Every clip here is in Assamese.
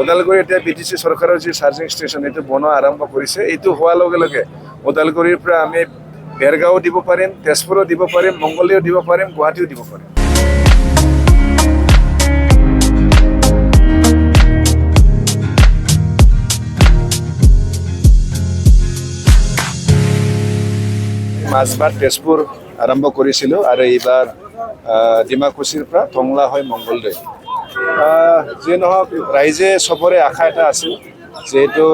ওদালগুৰি এতিয়া বিটিচি চৰকাৰৰ যি চাৰ্জিং ষ্টেচন এইটো বনোৱা আৰম্ভ কৰিছে। এইটো হোৱাৰ লগে লগে ওদালগুৰিৰ পৰা আমি বেৰগাঁও দিব পাৰিম, তেজপুৰো দিব পাৰিম, মংগলদৈও দিব পাৰিম, গুৱাহাটীও দিব পাৰিম। মাজবাট তেজপুৰ আৰম্ভ কৰিছিলোঁ আৰু এইবাৰ ডিমাকুছিৰ পৰা টংলা হৈ মংগলদৈ। যি নহওক ৰাইজে চবৰে আশা এটা আছিল, যিহেতু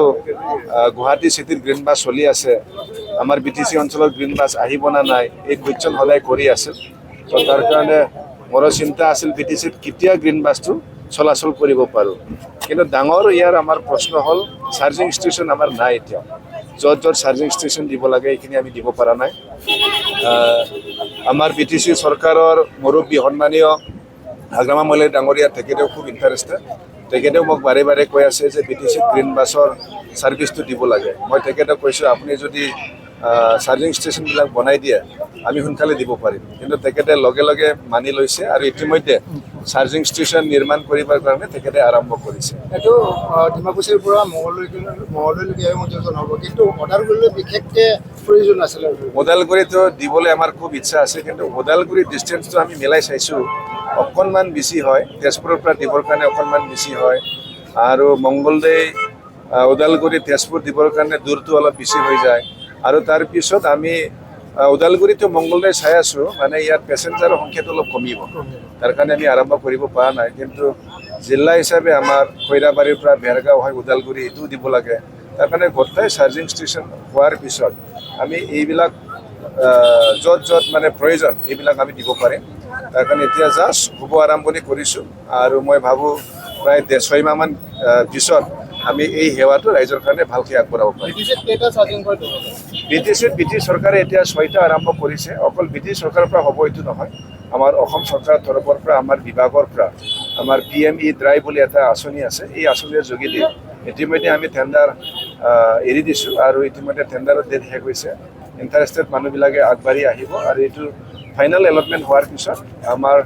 গুৱাহাটী চিটিত গ্ৰীণ বাছ চলি আছে, আমাৰ বিটিচি অঞ্চলত গ্ৰীণ বাছ আহিব না নাই এই কুৱেশ্যন সদায় কৰি আছিল। তো তাৰ কাৰণে মোৰো চিন্তা আছিল বিটিচিত কেতিয়া গ্ৰীণ বাছটো চলাচল কৰিব পাৰোঁ। কিন্তু ডাঙৰ ইয়াৰ আমাৰ প্ৰশ্ন হ'ল চাৰ্জিং ষ্টেচন আমাৰ নাই এতিয়াও। য'ত য'ত চাৰ্জিং ষ্টেচন দিব লাগে এইখিনি আমি দিব পৰা নাই। আমাৰ বিটিচি চৰকাৰৰ মুৰব্বী সন্মানীয় হাগ্ৰামা মৈলী ডাঙৰীয়া তেখেতেও খুব ইণ্টাৰেষ্টেড। তেখেতেও মোক বাৰে বাৰে কৈ আছে যে বিটিচিত গ্ৰীণ বাছৰ ছাৰ্ভিচটো দিব লাগে। মই তেখেতক কৈছোঁ আপুনি যদি চাৰ্জিং ষ্টেচনবিলাক বনাই দিয়ে আমি সোনকালে দিব পাৰিম। কিন্তু তেখেতে লগে লগে মানি লৈছে আৰু ইতিমধ্যে চাৰ্জিং ষ্টেচন নিৰ্মাণ কৰিবৰ কাৰণে তেখেতে আৰম্ভ কৰিছে। এইটো ডিমাকুছিৰ পৰা মঙলদৈলৈকে হ'ব, কিন্তু ওদালগুৰিলৈ বিশেষকৈ প্ৰয়োজন আছিলে। ওদালগুৰিতো দিবলৈ আমাৰ খুব ইচ্ছা আছে, কিন্তু ওদালগুৰিৰ ডিষ্টেঞ্চটো আমি মিলাই চাইছোঁ, অকণমান বেছি হয়। তেজপুৰৰ পৰা দিবৰ কাৰণে অকণমান বেছি হয় আৰু মংগলদৈ ওদালগুৰি তেজপুৰ দিবৰ কাৰণে দূৰটো অলপ বেছি হৈ যায়। আৰু তাৰপিছত আমি ওদালগুৰিটো মংগলদৈ চাই আছোঁ, মানে ইয়াত পেচেঞ্জাৰৰ সংখ্যাটো অলপ কমিব, তাৰ কাৰণে আমি আৰম্ভ কৰিব পৰা নাই। কিন্তু জিলা হিচাপে আমাৰ খৈৰাবাৰীৰ পৰা বেৰগাঁও হয় ওদালগুৰি এইটোও দিব লাগে। তাৰ কাৰণে গোটেই চাৰ্জিং ষ্টেচন হোৱাৰ পিছত আমি এইবিলাক য'ত য'ত মানে প্ৰয়োজন এইবিলাক আমি দিব পাৰিম। তাৰ কাৰণে এতিয়া জাষ্ট শুভ আৰম্ভণি কৰিছোঁ আৰু মই ভাবোঁ প্ৰায় 6 মাহমান পিছত আমি এই সেৱাটো ৰাইজৰ কাৰণে ভালকৈ আগবঢ়াব পাৰিম। বিটিচি চৰকাৰে এতিয়া 6টা আৰম্ভ কৰিছে। অকল বিটিচি চৰকাৰৰ পৰা হ'ব এইটো নহয়, আমাৰ অসম চৰকাৰৰ তৰফৰ পৰা আমাৰ বিভাগৰ পৰা আমাৰ PME ড্ৰাইভ বুলি এটা আঁচনি আছে। এই আঁচনিৰ যোগেদি ইতিমধ্যে আমি টেণ্ডাৰ এৰি দিছোঁ আৰু ইতিমধ্যে টেণ্ডাৰৰ ডেট শেষ হৈছে। ইণ্টাৰেষ্টেড মানুহবিলাকে আগবাঢ়ি আহিব আৰু এইটো ফাইনেল এলটমেণ্ট হোৱাৰ পিছত আমাৰ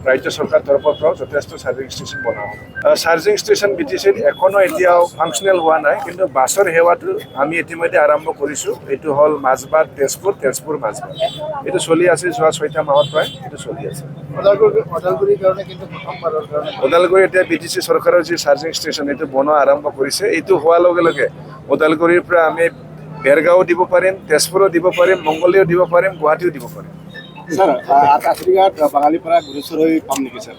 ৰাজ্য চৰকাৰৰ তৰফৰ পৰাও যথেষ্ট চাৰ্জিং ষ্টেচন বনোৱা হ'ব। চাৰ্জিং ষ্টেচন বিটিচিত এখনো এতিয়াও ফাংচনেল হোৱা নাই, কিন্তু বাছৰ সেৱাটো আমি ইতিমধ্যে আৰম্ভ কৰিছোঁ। এইটো হ'ল মাজবাট তেজপুৰ মাজবাট। এইটো চলি আছে যোৱা 6টা মাহৰ পৰাই এইটো চলি আছে। ওদালগুৰিৰ কাৰণে কিন্তু প্ৰথমবাৰৰ কাৰণে ওদালগুৰি এতিয়া বিটিচি চৰকাৰৰ যি চাৰ্জিং ষ্টেচন এইটো বনোৱা আৰম্ভ কৰিছে। এইটো হোৱাৰ লগে লগে ওদালগুৰিৰ পৰা আমি বেৰগাঁও দিব পাৰিম, তেজপুৰো দিব পাৰিম, মংগলদৈও দিব পাৰিম, গুৱাহাটীও দিব পাৰিম। স্যাৰ আতিঘাট বাঙালীপাৰা গুৰেশ্বৰ হৈ পাম নেকি স্যাৰ?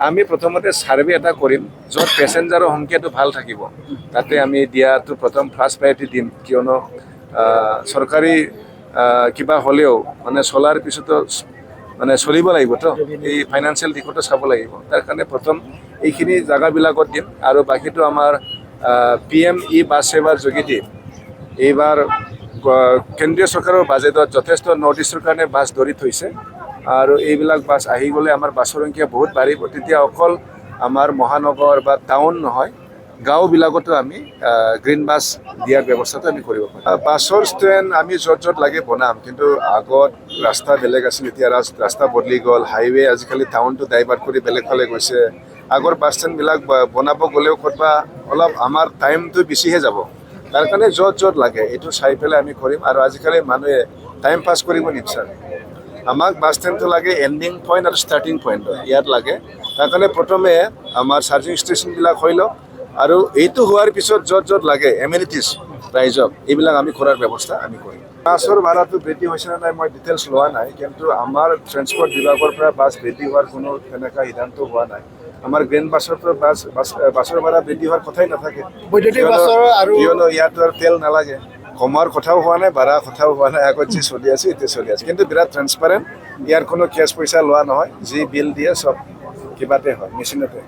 আমি প্ৰথমতে ছাৰ্ভে এটা কৰিম, য'ত পেচেঞ্জাৰৰ সংখ্যাটো ভাল থাকিব তাতে আমি দিয়াটো প্ৰথম ফাৰ্ষ্ট প্ৰায়ৰিটি দিম। কিয়নো চৰকাৰী কিবা হ'লেও মানে চলাৰ পিছতো মানে চলিব লাগিবতো, এই ফাইনেন্সিয়েল দিশতো চাব লাগিব। তাৰ কাৰণে প্ৰথম এইখিনি জেগাবিলাকত দিম আৰু বাকীটো আমাৰ PME বাছ সেৱাৰ যোগেদি এইবাৰ কেন্দ্ৰীয় চৰকাৰৰ বাজেটত যথেষ্ট নৰ্থ ইষ্টৰ কাৰণে বাছ ধৰি থৈছে আৰু এইবিলাক বাছ আহি গ'লে আমাৰ বাছৰ সংখ্যা বহুত বাঢ়িব। তেতিয়া অকল আমাৰ মহানগৰ বা টাউন নহয়, গাঁওবিলাকতো আমি গ্ৰীণ বাছ দিয়াৰ ব্যৱস্থাটো আমি কৰিব পাৰিম। বাছৰ ষ্টেণ্ড আমি য'ত য'ত লাগে বনাম, কিন্তু আগত ৰাস্তা বেলেগ আছিল, এতিয়া ৰাস্তা বদলি গ'ল। হাইৱে আজিকালি টাউনটো ডাইভাৰ্ট কৰি বেলেগ ফালে গৈছে। আগৰ বাছ ষ্টেণ্ডবিলাক বনাব গ'লেও ক'ৰবা অলপ আমাৰ টাইমটো বেছিহে যাব। তাৰ কাৰণে য'ত য'ত লাগে এইটো চাই পেলাই আমি কৰিম। আৰু আজিকালি মানুহে টাইম পাছ কৰিব নিবিচাৰে, আমাক বাছ ষ্টেণ্ডটো লাগে এণ্ডিং পইণ্ট আৰু ষ্টাৰ্টিং পইণ্ট ইয়াত লাগে। তাৰ কাৰণে প্ৰথমে আমাৰ চাৰ্জিং ষ্টেচনবিলাক হৈ লওক আৰু এইটো হোৱাৰ পিছত য'ত য'ত লাগে এমিনিটিজ ৰাইজক এইবিলাক আমি কৰাৰ ব্যৱস্থা আমি কৰিম। বাছৰ ভাড়াটো বৃদ্ধি হৈছে নে নাই মই ডিটেইলছ লোৱা নাই, কিন্তু আমাৰ ট্ৰেন্সপৰ্ট বিভাগৰ পৰা বাছ বৃদ্ধি হোৱাৰ কোনো তেনেকুৱা সিদ্ধান্ত হোৱা নাই। আমাৰ গ্ৰীণ বাছৰ পৰা বাছৰ ভাড়া বৃদ্ধি হোৱাৰ কথাই নাথাকে, কিয়নো ইয়াতো আৰু তেল নালাগে। কমাৰ কথাও হোৱা নাই, ভাড়া কথাও হোৱা নাই। আগত যি চলি আছে এতিয়া চলি আছে, কিন্তু বিৰাট ট্ৰেন্সপাৰেণ্ট। ইয়াৰ কোনো কেছ পইচা লোৱা নহয়, যি বিল দিয়ে চব কিবাতে হয়, মেচিনতে।